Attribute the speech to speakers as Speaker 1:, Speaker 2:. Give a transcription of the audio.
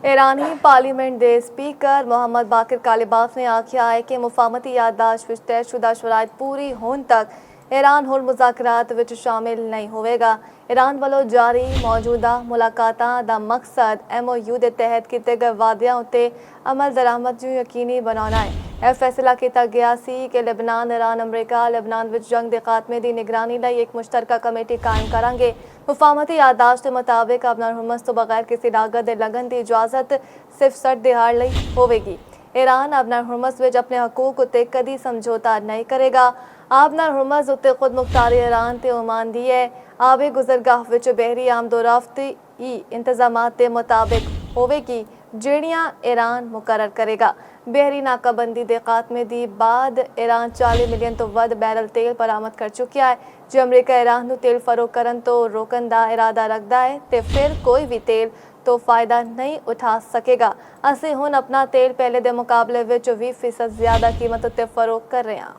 Speaker 1: ईरानी parliament के speaker Mohammad बाकिर कालिबाफ ने आख्या है कि मुफाहमती याददाश्त विच तयशुदा शराइत पूरी होने तक ईरान होर मुज़ाकरात विच शामिल नहीं होवेगा। ईरान वालों जारी मौजूदा मुलाकातां दा मकसद MOU के तहत किए गए वादियां उत्ते अमल दरामद नूं यकीनी बनाना है। यह फैसला किया गया सी कि लेबनान, ईरान, अमरीका लेबनान विच जंग के खात्मे की निगरानी लई एक मुश्तरका कमेटी कायम करांगे। मुफाहमती याददाश्त के मुताबिक अबनार हुर्मस तो बगैर किसी लागत के लगन की इजाजत सिर्फ 60 दिहाड़ लई होवेगी। ईरान अबनार हुर्मस विच अपने हकूक उत्ते कदी समझौता नहीं करेगा। आबनार हुर्मस उत्ते खुद मुख्तारी ईरान ते ओमान दी है। आबे गुजरगाह विच बहरी आमदोरफ्ती इंतजामात के मुताबिक होवेगी ਜਿਹੜੀਆਂ ईरान मुकर्रर करेगा। बहरी नाकाबंदी के खात्मे के बाद ईरान 40 मिलियन तो वध बैरल तेल बरामद कर चुका है। जो अमरीका ईरान को तेल फरोख करन तो रोकन का इरादा रखता है तो फिर कोई भी तेल तो फायदा नहीं उठा सकेगा। असीं हुण अपना तेल पहले के मुकाबले 20% ज़्यादा कीमत उत्ते फरोख कर रहे हैं।